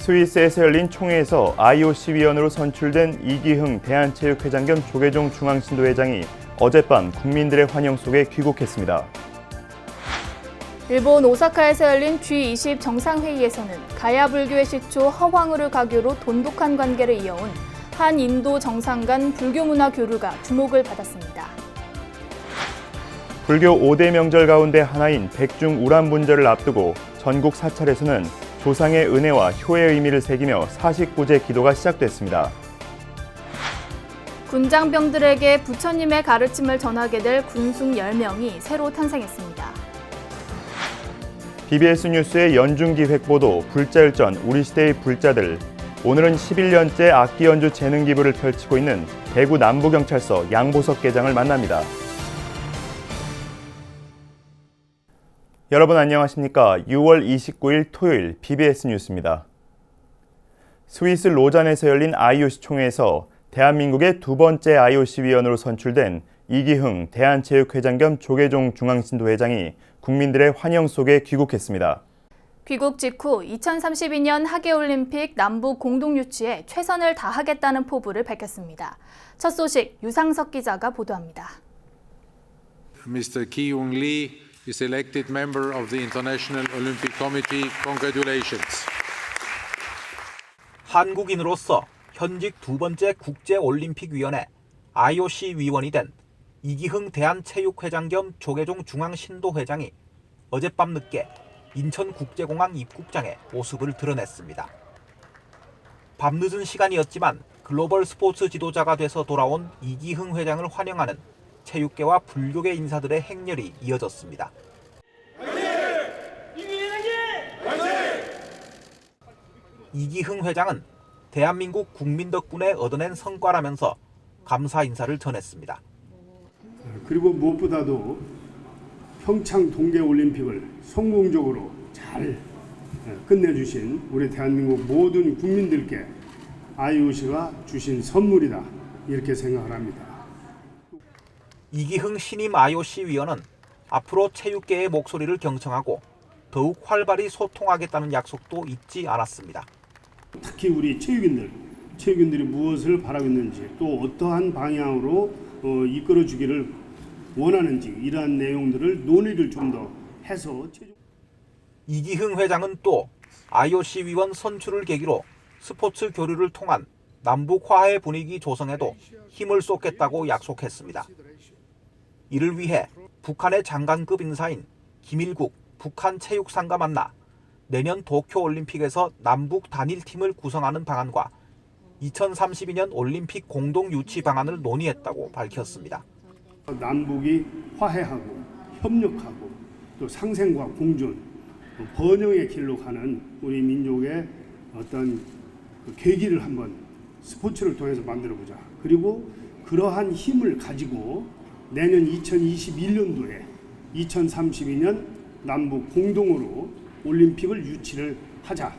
스위스에서 열린 총회에서 IOC 위원으로 선출된 이기흥 대한체육회장 겸 조계종 중앙신도회장이 어젯밤 국민들의 환영 속에 귀국했습니다. 일본 오사카에서 열린 G20 정상회의에서는 가야 불교의 시초 허황으로 가교로 돈독한 관계를 이어온 한인도 정상 간 불교 문화 교류가 주목을 받았습니다. 불교 5대 명절 가운데 하나인 백중 우람분절을 앞두고 전국 사찰에서는 조상의 은혜와 효의 의미를 새기며 사식구제 기도가 시작됐습니다. 군장병들에게 부처님의 가르침을 전하게 될 군숙 10명이 새로 탄생했습니다. BBS 뉴스의 연중기획보도 불자열전 우리 시대의 불자들. 오늘은 11년째 악기 연주 재능 기부를 펼치고 있는 대구 남부경찰서 양보석 계장을 만납니다. 여러분 안녕하십니까? 6월 29일 토요일 BBS 뉴스입니다. 스위스 로잔에서 열린 IOC 총회에서 대한민국의 두 번째 IOC 위원으로 선출된 이기흥 대한체육회장 겸 조계종 중앙신도회장이 국민들의 환영 속에 귀국했습니다. 귀국 직후 2032년 하계올림픽 남북 공동유치에 최선을 다하겠다는 포부를 밝혔습니다. 첫 소식 유상석 기자가 보도합니다. Mr. Ki-young Lee is elected member of the International Olympic Committee. Congratulations. 한국인으로서 현직 두 번째 국제올림픽위원회 IOC 위원이 된 이기흥 대한체육회장 겸 조계종 중앙신도회장이 어젯밤 늦게 인천국제공항 입국장에 모습을 드러냈습니다. 밤늦은 시간이었지만 글로벌 스포츠 지도자가 돼서 돌아온 이기흥 회장을 환영하는 체육계와 불교계 인사들의 행렬이 이어졌습니다. 이기흥 회장은 대한민국 국민 덕분에 얻어낸 성과라면서 감사 인사를 전했습니다. 그리고 무엇보다도 평창 동계올림픽을 성공적으로 잘 끝내주신 우리 대한민국 모든 국민들께 IOC가 주신 선물이다 이렇게 생각을 합니다. 이기흥 신임 IOC 위원은 앞으로 체육계의 목소리를 경청하고 더욱 활발히 소통하겠다는 약속도 잊지 않았습니다. 특히 우리 체육인들이 무엇을 바라고 있는지 또 어떠한 방향으로 이끌어주기를 원하는지 이러한 내용들을 논의를 좀 더 해서 이기흥 회장은 또 IOC 위원 선출을 계기로 스포츠 교류를 통한 남북 화해 분위기 조성에도 힘을 쏟겠다고 약속했습니다. 이를 위해 북한의 장관급 인사인 김일국 북한 체육상과 만나 내년 도쿄올림픽에서 남북 단일팀을 구성하는 방안과 2032년 올림픽 공동 유치 방안을 논의했다고 밝혔습니다. 남북이 화해하고 협력하고 또 상생과 공존, 번영의 길로 가는 우리 민족의 어떤 계기를 한번 스포츠를 통해서 만들어보자. 그리고 그러한 힘을 가지고 내년 2021년도에 2032년 남북 공동으로 올림픽을 유치를 하자.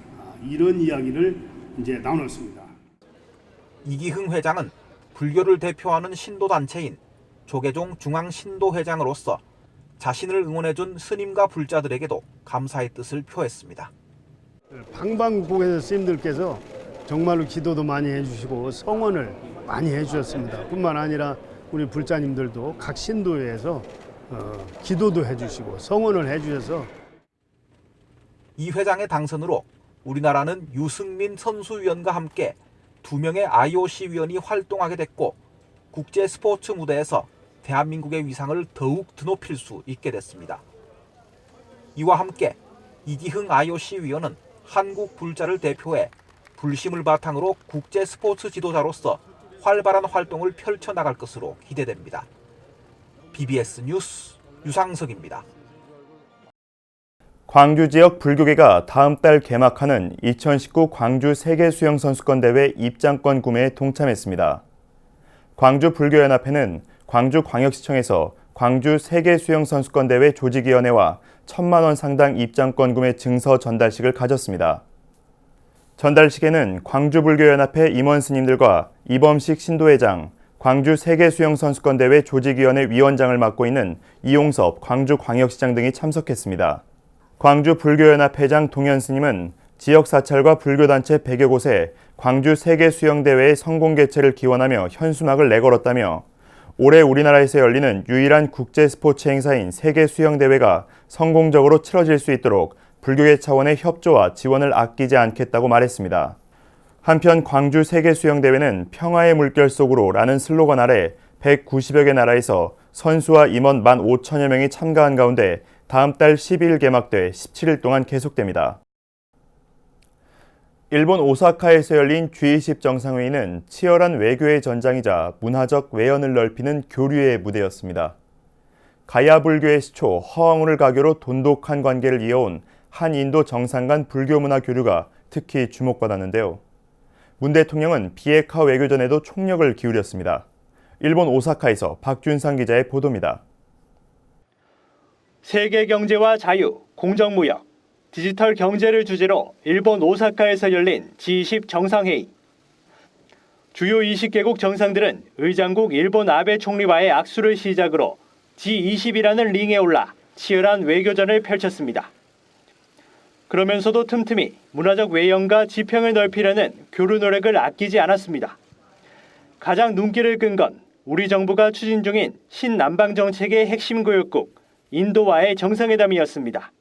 이런 이야기를 이제 나눴습니다. 이기흥 회장은 불교를 대표하는 신도단체인 조계종 중앙신도회장으로서 자신을 응원해준 스님과 불자들에게도 감사의 뜻을 표했습니다. 방방곡곡에서 스님들께서 정말로 기도도 많이 해주시고 성원을 많이 해주셨습니다. 뿐만 아니라 우리 불자님들도 각 신도에서 기도도 해주시고 성원을 해주셔서 이 회장의 당선으로 우리나라는 유승민 선수위원과 함께 2명의 IOC 위원이 활동하게 됐고 국제 스포츠 무대에서 대한민국의 위상을 더욱 드높일 수 있게 됐습니다. 이와 함께 이기흥 IOC 위원은 한국 불자를 대표해 불심을 바탕으로 국제 스포츠 지도자로서 활발한 활동을 펼쳐나갈 것으로 기대됩니다. BBS 뉴스 유상석입니다. 광주 지역 불교계가 다음 달 개막하는 2019 광주 세계수영선수권대회 입장권 구매에 동참했습니다. 광주 불교연합회는 광주광역시청에서 광주 세계수영선수권대회 조직위원회와 1,000만 원 상당 입장권 구매 증서 전달식을 가졌습니다. 전달식에는 광주불교연합회 임원 스님들과 이범식 신도회장, 광주 세계수영선수권대회 조직위원회 위원장을 맡고 있는 이용섭 광주광역시장 등이 참석했습니다. 광주불교연합회장 동현 스님은 지역 사찰과 불교단체 100여 곳에 광주 세계수영대회의 성공 개최를 기원하며 현수막을 내걸었다며 올해 우리나라에서 열리는 유일한 국제 스포츠 행사인 세계수영대회가 성공적으로 치러질 수 있도록 불교계 차원의 협조와 지원을 아끼지 않겠다고 말했습니다. 한편 광주 세계수영대회는 평화의 물결 속으로 라는 슬로건 아래 190여 개 나라에서 선수와 임원 15,000여 명이 참가한 가운데 다음 달 12일 개막돼 17일 동안 계속됩니다. 일본 오사카에서 열린 G20 정상회의는 치열한 외교의 전장이자 문화적 외연을 넓히는 교류의 무대였습니다. 가야 불교의 시초 허황우를 가교로 돈독한 관계를 이어온 한인도 정상 간 불교 문화 교류가 특히 주목받았는데요. 문 대통령은 비핵화 외교전에도 총력을 기울였습니다. 일본 오사카에서 박준상 기자의 보도입니다. 세계 경제와 자유, 공정무역, 디지털 경제를 주제로 일본 오사카에서 열린 G20 정상회의. 주요 20개국 정상들은 의장국 일본 아베 총리와의 악수를 시작으로 G20이라는 링에 올라 치열한 외교전을 펼쳤습니다. 그러면서도 틈틈이 문화적 외연과 지평을 넓히려는 교류 노력을 아끼지 않았습니다. 가장 눈길을 끈 건 우리 정부가 추진 중인 신남방 정책의 핵심 구역국 인도와의 정상회담이었습니다.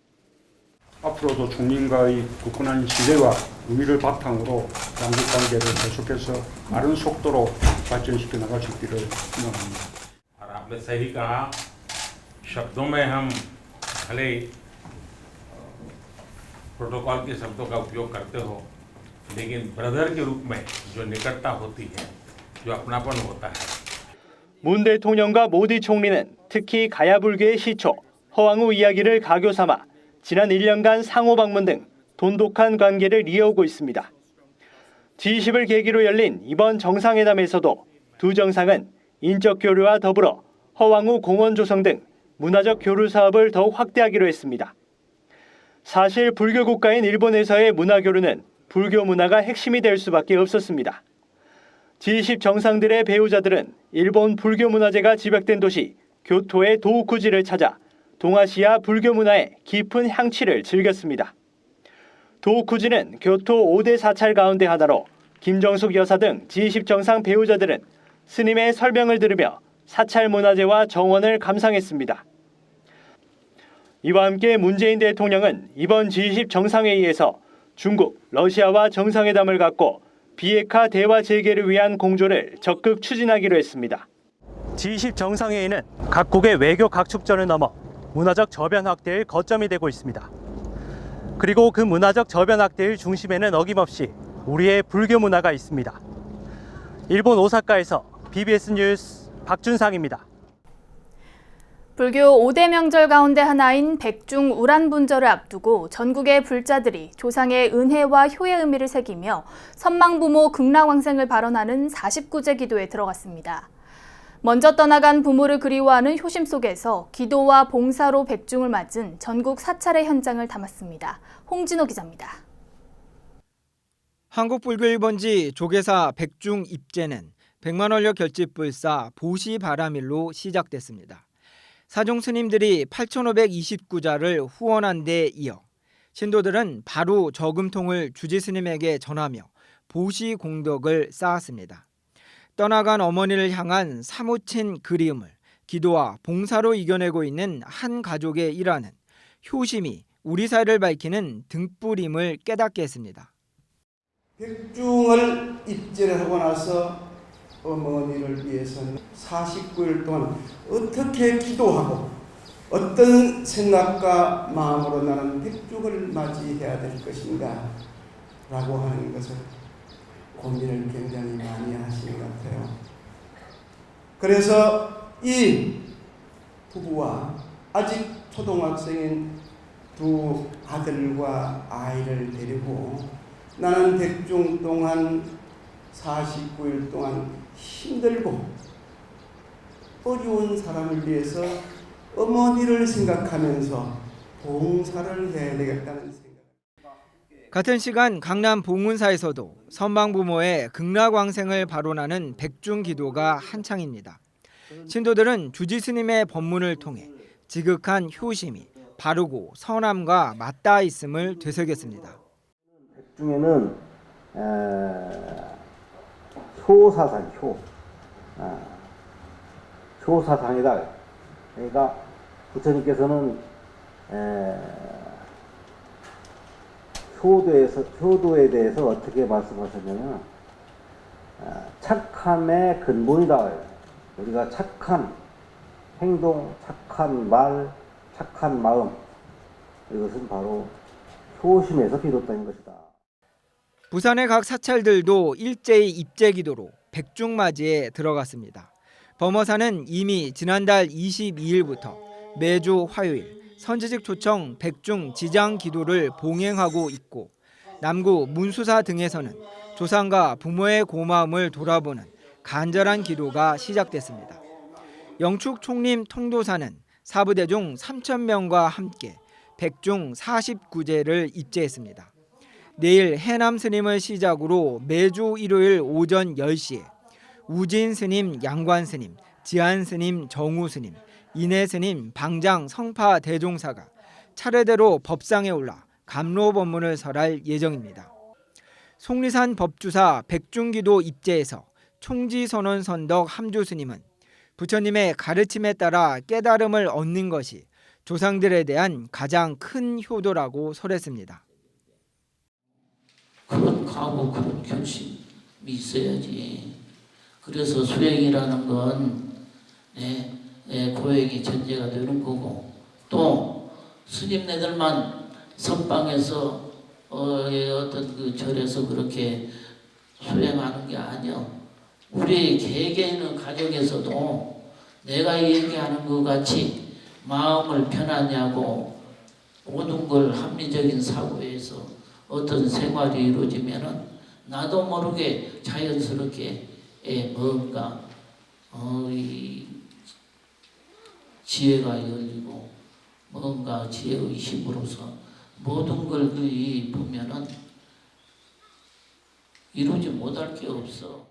앞으로도 총리과의 굳건한 신뢰와 의의를 바탕으로 양국 관계를 계속해서 빠른 속도로 발전시켜 나갈 수 있기를 희망합니다. आपने सही कहा, शब्दों में हम भले प्रोटोकॉल के शब्दों का उपयोग करते हो, लेकिन ब्रदर के रूप में जो निकटता होती है, जो अपनापन होता है. 문 대통령과 모디 총리는 특히 가야 불교의 시초 허황우 이야기를 가교 삼아 지난 1년간 상호 방문 등 돈독한 관계를 이어오고 있습니다. G20을 계기로 열린 이번 정상회담에서도 두 정상은 인적 교류와 더불어 허황우 공원 조성 등 문화적 교류 사업을 더욱 확대하기로 했습니다. 사실 불교 국가인 일본에서의 문화 교류는 불교 문화가 핵심이 될 수밖에 없었습니다. G20 정상들의 배우자들은 일본 불교 문화재가 집약된 도시 교토의 도우쿠지를 찾아 동아시아 불교 문화의 깊은 향취를 즐겼습니다. 도우쿠지는 교토 5대 사찰 가운데 하나로 김정숙 여사 등 G20 정상 배우자들은 스님의 설명을 들으며 사찰 문화재와 정원을 감상했습니다. 이와 함께 문재인 대통령은 이번 G20 정상회의에서 중국, 러시아와 정상회담을 갖고 비핵화 대화 재개를 위한 공조를 적극 추진하기로 했습니다. G20 정상회의는 각국의 외교 각축전을 넘어 문화적 저변 확대의 거점이 되고 있습니다. 그리고 그 문화적 저변 확대의 중심에는 어김없이 우리의 불교 문화가 있습니다. 일본 오사카에서 BBS 뉴스 박준상입니다. 불교 5대 명절 가운데 하나인 백중 우란분절을 앞두고 전국의 불자들이 조상의 은혜와 효의 의미를 새기며 선망부모 극락왕생을 발언하는 49제 기도에 들어갔습니다. 먼저 떠나간 부모를 그리워하는 효심 속에서 기도와 봉사로 백중을 맞은 전국 사찰의 현장을 담았습니다. 홍진호 기자입니다. 한국불교 1번지 조계사 백중 입제는 백만원력 결집불사 보시바라밀로 시작됐습니다. 사종 스님들이 8,529자를 후원한 데 이어 신도들은 바로 저금통을 주지 스님에게 전하며 보시 공덕을 쌓았습니다. 떠나간 어머니를 향한 사무친 그리움을 기도와 봉사로 이겨내고 있는 한 가족의 일화는 효심이 우리 사회를 밝히는 등불임을 깨닫게 했습니다. 백중을 입제를 하고 나서 어머니를 위해서는 49일 동안 어떻게 기도하고 어떤 생각과 마음으로 나는 백중을 맞이해야 될 것인가 라고 하는 것을 고민을 굉장히 많이 하시는 것 같아요. 그래서 이 부부와 아직 초등학생인 두 아들과 아이를 데리고 나는 백중 동안 49일 동안 힘들고 어려운 사람을 위해서 어머니를 생각하면서 봉사를 해야 되겠다는 생각. 같은 시간 강남 봉은사에서도 선망부모의 극락왕생을 발언하는 백중 기도가 한창입니다. 신도들은 주지 스님의 법문을 통해 지극한 효심이 바르고 선함과 맞닿아 있음을 되새겼습니다. 중에는 효사상, 효사상이다. 그러니까 부처님께서는 효도에 대해서 어떻게 말씀하셨냐면 착함의 근본이다. 우리가 착한 행동, 착한 말, 착한 마음, 이것은 바로 효심에서 비롯된 것이다. 부산의 각 사찰들도 일제히 입제기도로 백중맞이에 들어갔습니다. 범어사는 이미 지난달 22일부터 매주 화요일 선지식 초청 백중 지장 기도를 봉행하고 있고, 남구 문수사 등에서는 조상과 부모의 고마움을 돌아보는 간절한 기도가 시작됐습니다. 영축 총림 통도사는 사부대중 3,000명과 함께 백중 49제를 입제했습니다. 내일 해남 스님을 시작으로 매주 일요일 오전 10시에 우진 스님, 양관 스님, 지한 스님, 정우 스님, 인해 스님, 방장, 성파 대종사가 차례대로 법상에 올라 감로 법문을 설할 예정입니다. 속리산 법주사 백중기도 입제에서 총지선원 선덕 함주 스님은 부처님의 가르침에 따라 깨달음을 얻는 것이 조상들에 대한 가장 큰 효도라고 설했습니다. 그런 각오, 그런 결심이 있어야지. 그래서 수행이라는 건 고행이 전제가 되는 거고, 또 스님네들만 선방에서 어떤 그 절에서 그렇게 수행하는 게 아니야. 우리 개개인의 가정에서도 내가 얘기하는 것 같이 마음을 편안히 하고 모든 걸 합리적인 사고에서 어떤 생활이 이루어지면은 나도 모르게 자연스럽게 뭔가 이 지혜가 열리고 뭔가 지혜의 힘으로서 모든 걸 보면은 이루지 못할 게 없어.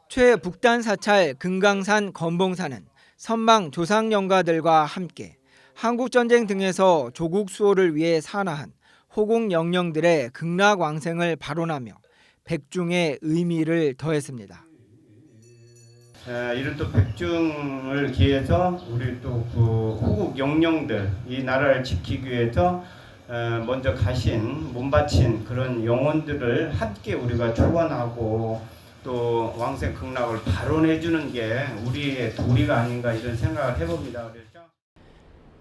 최북단 사찰 금강산 건봉사는 선망 조상 영가들과 함께 한국전쟁 등에서 조국 수호를 위해 산화한 호국 영령들의 극락왕생을 발언하며 백중의 의미를 더했습니다. 이런 또 백중을 기해서 우리 또 그 호국 영령들, 이 나라를 지키기 위해서 먼저 가신 몸바친 그런 영혼들을 함께 우리가 축원하고 또 왕생 극락을 발언해 주는 게 우리의 도리가 아닌가 이런 생각을 해봅니다.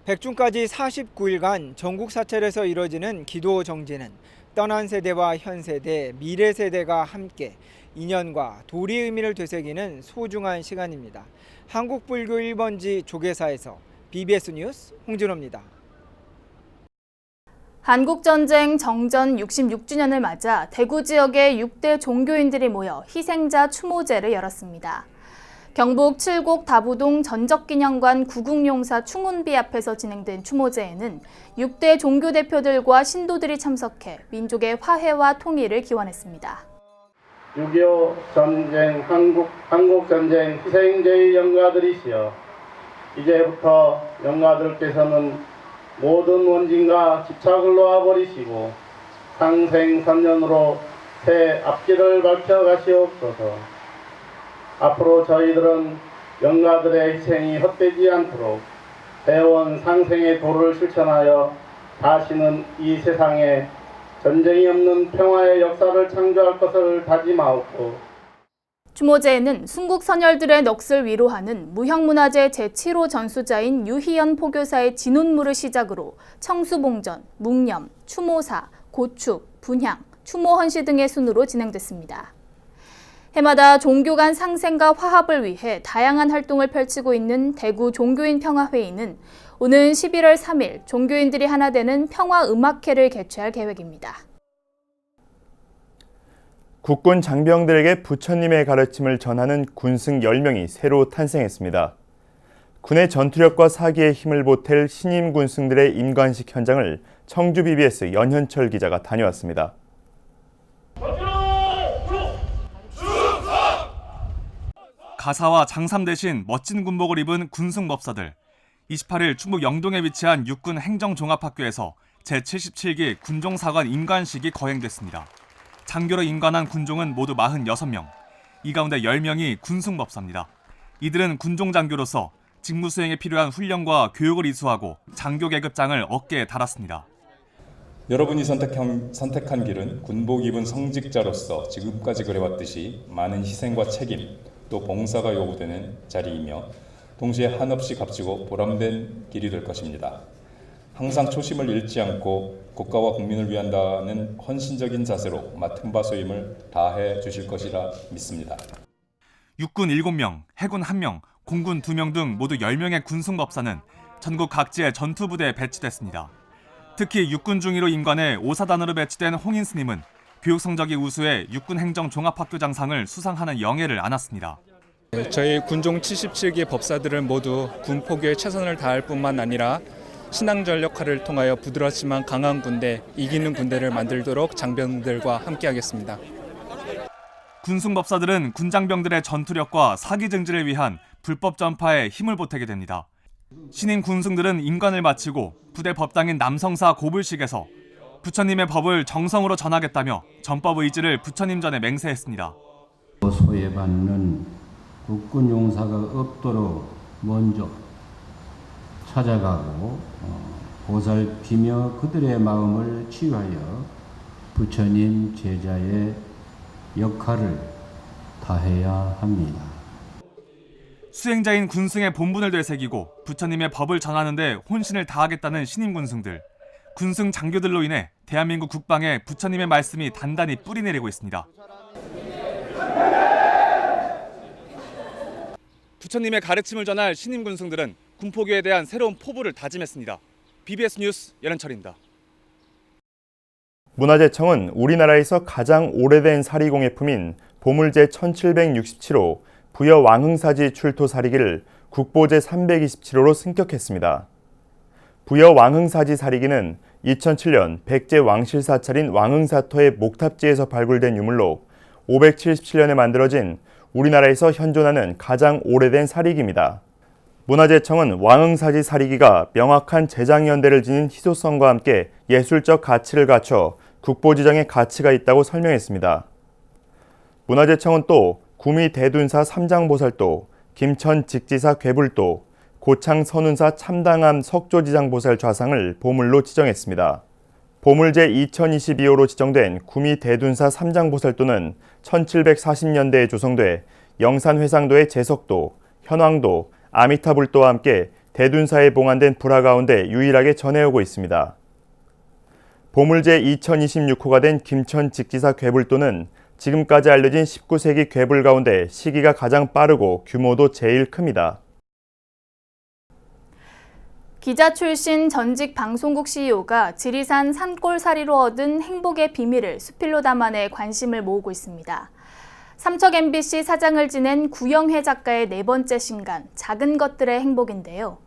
백중까지 49일간 전국 사찰에서 이뤄지는 기도 정진은 떠난 세대와 현 세대, 미래 세대가 함께 인연과 도리 의미를 되새기는 소중한 시간입니다. 한국불교 1번지 조계사에서 BBS 뉴스 홍진호입니다. 한국전쟁 정전 66주년을 맞아 대구 지역의 6대 종교인들이 모여 희생자 추모제를 열었습니다. 경북 칠곡 다부동 전적기념관 구국용사 충운비 앞에서 진행된 추모제에는 6대 종교 대표들과 신도들이 참석해 민족의 화해와 통일을 기원했습니다. 6.25 전쟁, 한국전쟁 희생제의 영가들이시여, 이제부터 영가들께서는 모든 원진과 집착을 놓아버리시고 상생선연으로 새 앞길을 밝혀가시옵소서. 앞으로 저희들은 영가들의 희생이 헛되지 않도록 해온 상생의 도를 실천하여 다시는 이 세상에 전쟁이 없는 평화의 역사를 창조할 것을 다짐하옵고, 추모제에는 순국 선열들의 넋을 위로하는 무형문화재 제7호 전수자인 유희연 포교사의 진운무를 시작으로 청수봉전, 묵념, 추모사, 고축, 분향, 추모헌시 등의 순으로 진행됐습니다. 해마다 종교 간 상생과 화합을 위해 다양한 활동을 펼치고 있는 대구 종교인 평화회의는 오는 11월 3일 종교인들이 하나 되는 평화음악회를 개최할 계획입니다. 국군 장병들에게 부처님의 가르침을 전하는 군승 10명이 새로 탄생했습니다. 군의 전투력과 사기에 힘을 보탤 신임 군승들의 임관식 현장을 청주 BBS 연현철 기자가 다녀왔습니다. 가사와 장삼 대신 멋진 군복을 입은 군승법사들. 28일 충북 영동에 위치한 육군 행정종합학교에서 제77기 군종사관 임관식이 거행됐습니다. 장교로 임관한 군종은 모두 46명. 이 가운데 10명이 군승법사입니다. 이들은 군종장교로서 직무 수행에 필요한 훈련과 교육을 이수하고 장교 계급장을 어깨에 달았습니다. 여러분이 선택한 길은 군복 입은 성직자로서 지금까지 그래왔듯이 많은 희생과 책임, 또 봉사가 요구되는 자리이며 동시에 한없이 값지고 보람된 길이 될 것입니다. 항상 초심을 잃지 않고 국가와 국민을 위한다는 헌신적인 자세로 맡은 바 소임을 다해 주실 것이라 믿습니다. 육군 7명, 해군 1명, 공군 2명 등 모두 10명의 군승법사는 전국 각지의 전투부대에 배치됐습니다. 특히 육군 중위로 임관해 5사단으로 배치된 홍인 스님은 교육 성적이 우수해 육군행정종합학교장상을 수상하는 영예를 안았습니다. 저희 군종 77기 법사들은 모두 군포교에 최선을 다할 뿐만 아니라 신앙절 역할을 통하여 부드럽지만 강한 군대, 이기는 군대를 만들도록 장병들과 함께하겠습니다. 군승법사들은 군장병들의 전투력과 사기 증지를 위한 불법 전파에 힘을 보태게 됩니다. 신임 군승들은 임관을 마치고 부대 법당인 남성사 고불식에서 부처님의 법을 정성으로 전하겠다며 전법 의지를 부처님 전에 맹세했습니다. 소외받는 국군 용사가 없도록 먼저 찾아가고 보살피며 그들의 마음을 치유하여 부처님 제자의 역할을 다해야 합니다. 수행자인 군승의 본분을 되새기고 부처님의 법을 전하는 데 혼신을 다하겠다는 신임 군승들. 군승 장교들로 인해 대한민국 국방에 부처님의 말씀이 단단히 뿌리내리고 있습니다. 부처님의 가르침을 전할 신임 군승들은 군포교에 대한 새로운 포부를 다짐했습니다. BBS 뉴스 연현철입니다. 문화재청은 우리나라에서 가장 오래된 사리공예품인 보물제 1767호 부여 왕흥사지 출토 사리기를 국보제 327호로 승격했습니다. 부여 왕흥사지 사리기는 2007년 백제 왕실사 차린 왕흥사터의 목탑지에서 발굴된 유물로 577년에 만들어진 우리나라에서 현존하는 가장 오래된 사리기입니다. 문화재청은 왕흥사지 사리기가 명확한 제장연대를 지닌 희소성과 함께 예술적 가치를 갖춰 국보 지정의 가치가 있다고 설명했습니다. 문화재청은 또 구미 대둔사 삼장보살도, 김천 직지사 괴불도, 고창 선운사 참당암 석조지장보살 좌상을 보물로 지정했습니다. 보물제 2022호로 지정된 구미 대둔사 삼장보살도는 1740년대에 조성돼 영산회상도의 제석도, 현황도, 아미타불도와 함께 대둔사에 봉안된 불화 가운데 유일하게 전해오고 있습니다. 보물제 2026호가 된 김천 직지사 괴불도는 지금까지 알려진 19세기 괴불 가운데 시기가 가장 빠르고 규모도 제일 큽니다. 기자 출신 전직 방송국 CEO가 지리산 산골사리로 얻은 행복의 비밀을 수필로 담아내 관심을 모으고 있습니다. 삼척 MBC 사장을 지낸 구영회 작가의 4번째 신간 작은 것들의 행복인데요.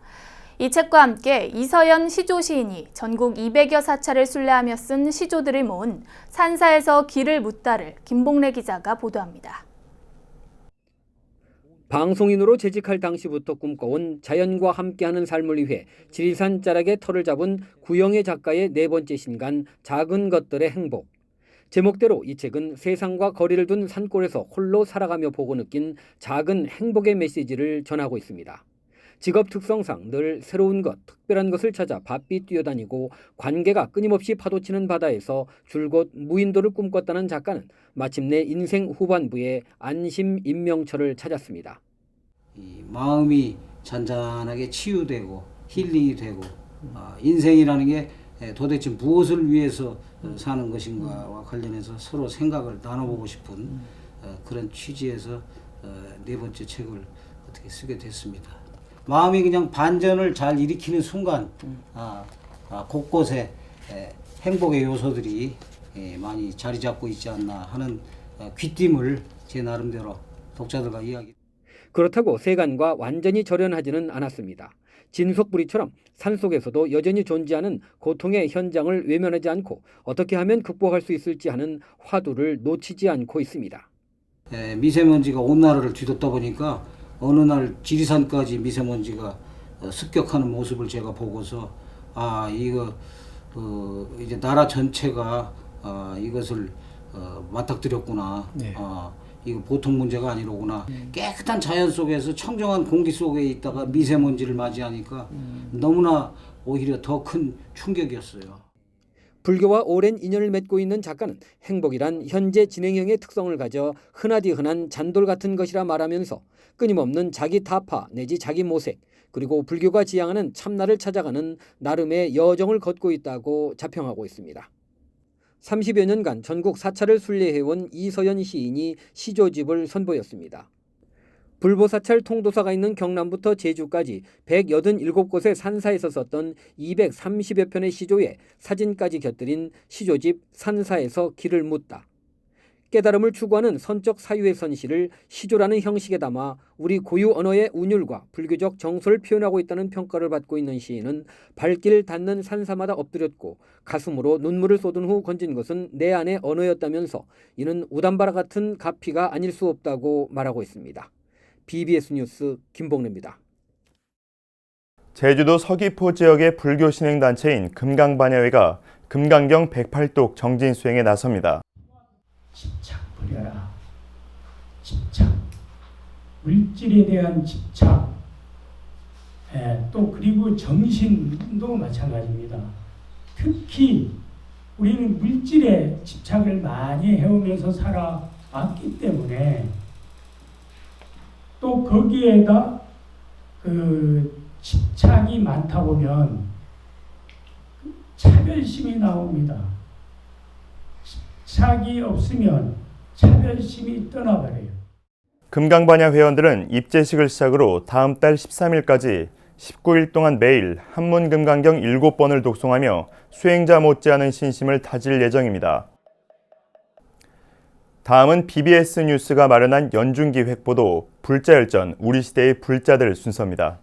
이 책과 함께 이서연 시조 시인이 전국 200여 사찰을 순례하며 쓴 시조들을 모은 산사에서 길을 묻다를 김봉래 기자가 보도합니다. 방송인으로 재직할 당시부터 꿈꿔온 자연과 함께하는 삶을 위해 지리산 자락에 터를 잡은 구영애 작가의 4번째 신간 작은 것들의 행복. 제목대로 이 책은 세상과 거리를 둔 산골에서 홀로 살아가며 보고 느낀 작은 행복의 메시지를 전하고 있습니다. 직업 특성상 늘 새로운 것, 특별한 것을 찾아 바삐 뛰어다니고 관계가 끊임없이 파도치는 바다에서 줄곧 무인도를 꿈꿨다는 작가는 마침내 인생 후반부에 안심 인명처를 찾았습니다. 이 마음이 잔잔하게 치유되고 힐링이 되고 인생이라는 게 도대체 무엇을 위해서 사는 것인가와 관련해서 서로 생각을 나눠보고 싶은 그런 취지에서 4번째 책을 어떻게 쓰게 됐습니다. 마음이 그냥 반전을 잘 일으키는 순간 곳곳에 행복의 요소들이 많이 자리 잡고 있지 않나 하는 귀띔을 제 나름대로 독자들과 이야기. 그렇다고 세간과 완전히 절연하지는 않았습니다. 진석부리처럼 산속에서도 여전히 존재하는 고통의 현장을 외면하지 않고 어떻게 하면 극복할 수 있을지 하는 화두를 놓치지 않고 있습니다. 미세먼지가 온 나라를 뒤덮다 보니까 어느 날 지리산까지 미세먼지가 습격하는 모습을 제가 보고서 이거 이제 나라 전체가 이것을 맞닥뜨렸구나. 네. 이거 보통 문제가 아니로구나. 깨끗한 자연 속에서 청정한 공기 속에 있다가 미세먼지를 맞이하니까 너무나 오히려 더 큰 충격이었어요. 불교와 오랜 인연을 맺고 있는 작가는 행복이란 현재 진행형의 특성을 가져 흔하디 흔한 잔돌 같은 것이라 말하면서 끊임없는 자기 타파 내지 자기 모색 그리고 불교가 지향하는 참나를 찾아가는 나름의 여정을 걷고 있다고 자평하고 있습니다. 30여 년간 전국 사찰을 순례해온 이서연 시인이 시조집을 선보였습니다. 불보사찰 통도사가 있는 경남부터 제주까지 187곳의 산사에서 썼던 230여 편의 시조에 사진까지 곁들인 시조집 산사에서 길을 묻다. 깨달음을 추구하는 선적 사유의 선시를 시조라는 형식에 담아 우리 고유 언어의 운율과 불교적 정서를 표현하고 있다는 평가를 받고 있는 시인은 발길 닿는 산사마다 엎드렸고 가슴으로 눈물을 쏟은 후 건진 것은 내 안의 언어였다면서 이는 우담바라 같은 가피가 아닐 수 없다고 말하고 있습니다. BBS 뉴스 김봉래입니다. 제주도 서귀포 지역의 불교 신행단체인 금강반야회가 금강경 108독 정진 수행에 나섭니다. 집착 버려라. 집착. 물질에 대한 집착. 또 그리고 정신도 마찬가지입니다. 특히 우리는 물질에 집착을 많이 해오면서 살아왔기 때문에 또 거기에다 그 집착이 많다 보면 차별심이 나옵니다. 집착이 없으면 차별심이 떠나버려요. 금강반야 회원들은 입제식을 시작으로 다음 달 13일까지 19일 동안 매일 한문금강경 7번을 독송하며 수행자 못지않은 신심을 다질 예정입니다. 다음은 BBS 뉴스가 마련한 연중기획보도 불자열전 우리 시대의 불자들 순서입니다.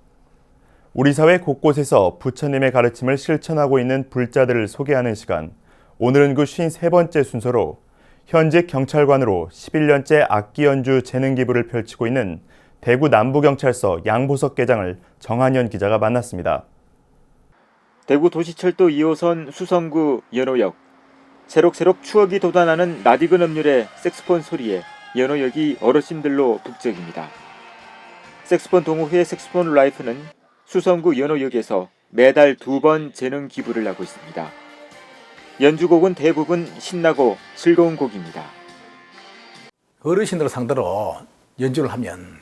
우리 사회 곳곳에서 부처님의 가르침을 실천하고 있는 불자들을 소개하는 시간. 오늘은 그 53번째 순서로 현직 경찰관으로 11년째 악기 연주 재능 기부를 펼치고 있는 대구 남부경찰서 양보석 계장을 정한현 기자가 만났습니다. 대구 도시철도 2호선 수성구 연호역. 새록새록 추억이 돋아나는 낯익은 음률의 색소폰 소리에 연호역이 어르신들로 북적입니다. 색소폰 동호회 색소폰 라이프는 수성구 연호역에서 매달 2번 재능 기부를 하고 있습니다. 연주곡은 대부분 신나고 즐거운 곡입니다. 어르신들을 상대로 연주를 하면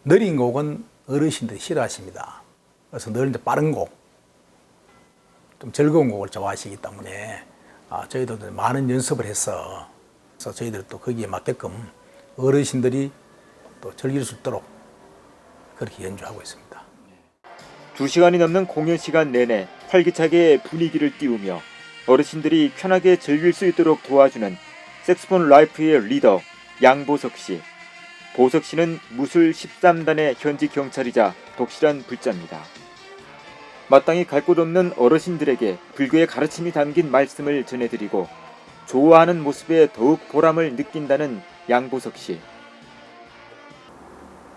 느린 곡은 어르신들이 싫어하십니다. 그래서 늘 빠른 곡, 좀 즐거운 곡을 좋아하시기 때문에 저희들도 많은 연습을 해서 저희들이 또 거기에 맞게끔 어르신들이 또 즐길 수 있도록 그렇게 연주하고 있습니다. 2시간이 넘는 공연 시간 내내 활기차게 분위기를 띄우며 어르신들이 편하게 즐길 수 있도록 도와주는 색소폰 라이프의 리더 양보석 씨. 보석 씨는 무술 13단의 현직 경찰이자 독실한 불자입니다. 마땅히 갈 곳 없는 어르신들에게 불교의 가르침이 담긴 말씀을 전해드리고 좋아하는 모습에 더욱 보람을 느낀다는 양보석 씨.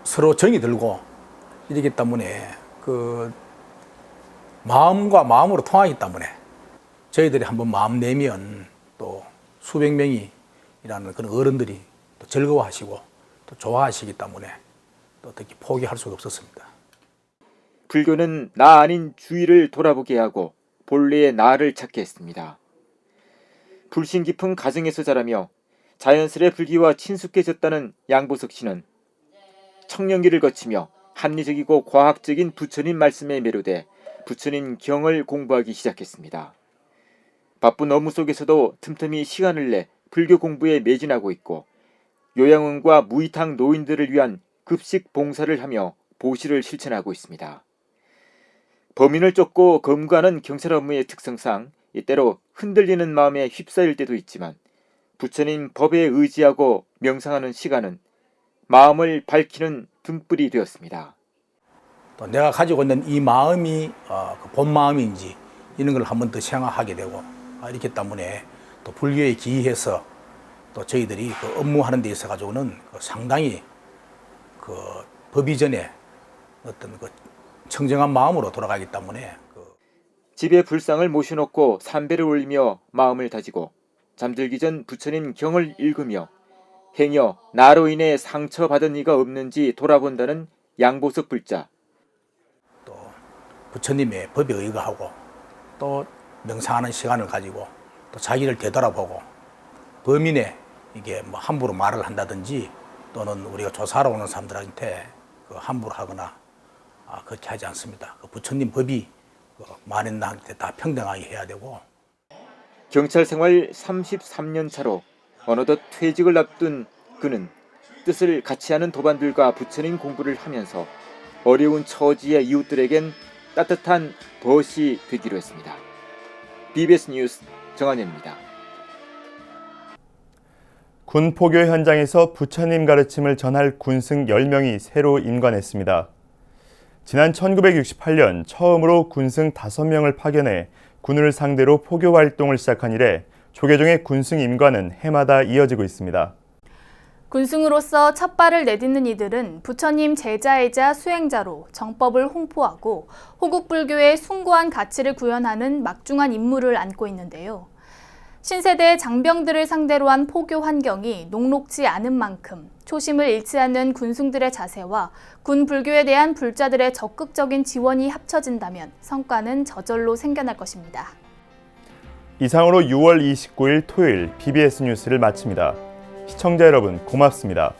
서로 정이 들고 이러기 때문에 그 마음과 마음으로 통하기 때문에 저희들이 한번 마음 내면 또 수백 명이라는 그런 어른들이 또 즐거워하시고 또 좋아하시기 때문에 또 어떻게 포기할 수가 없었습니다. 불교는 나 아닌 주위를 돌아보게 하고 본래의 나를 찾게 했습니다. 불신 깊은 가정에서 자라며 자연스레 불교와 친숙해졌다는 양보석 씨는 청년기를 거치며 합리적이고 과학적인 부처님 말씀에 매료돼 부처님 경을 공부하기 시작했습니다. 바쁜 업무 속에서도 틈틈이 시간을 내 불교 공부에 매진하고 있고 요양원과 무이탁 노인들을 위한 급식 봉사를 하며 보시를 실천하고 있습니다. 범인을 쫓고 검거하는 경찰 업무의 특성상 때로 흔들리는 마음에 휩싸일 때도 있지만 부처님 법에 의지하고 명상하는 시간은 마음을 밝히는 등불이 되었습니다. 또 내가 가지고 있는 이 마음이 본 마음인지 이런 걸 한 번 더 생각하게 되고 이렇기 때문에 또 불교에 기이해서 또 저희들이 그 업무하는 데 있어 가지고는 상당히 그 법 이전에 어떤 그 청정한 마음으로 돌아가기 때문에 집에 불상을 모셔놓고 삼배를 올리며 마음을 다지고 잠들기 전 부처님 경을 읽으며 행여 나로 인해 상처받은 이가 없는지 돌아본다는 양보석 불자. 부처님의 법에 의거하고 또 명상하는 시간을 가지고 또 자기를 되돌아보고 범인의 이게 뭐 함부로 말을 한다든지 또는 우리가 조사하러 오는 사람들한테 함부로 하거나 그렇게 하지 않습니다. 부처님 법이 만인나한테 다 평등하게 해야 되고. 경찰 생활 33년 차로 어느덧 퇴직을 앞둔 그는 뜻을 같이 하는 도반들과 부처님 공부를 하면서 어려운 처지의 이웃들에겐 따뜻한 벗이 되기로 했습니다. BBS 뉴스 정한현입니다. 군 포교 현장에서 부처님 가르침을 전할 군승 10명이 새로 임관했습니다. 지난 1968년 처음으로 군승 5명을 파견해 군을 상대로 포교 활동을 시작한 이래 조계종의 군승 임관은 해마다 이어지고 있습니다. 군승으로서 첫 발을 내딛는 이들은 부처님 제자이자 수행자로 정법을 홍포하고 호국불교의 숭고한 가치를 구현하는 막중한 임무를 안고 있는데요. 신세대 장병들을 상대로 한 포교 환경이 녹록지 않은 만큼 초심을 잃지 않는 군승들의 자세와 군 불교에 대한 불자들의 적극적인 지원이 합쳐진다면 성과는 저절로 생겨날 것입니다. 이상으로 6월 29일 토요일 BBS 뉴스를 마칩니다. 시청자 여러분 고맙습니다.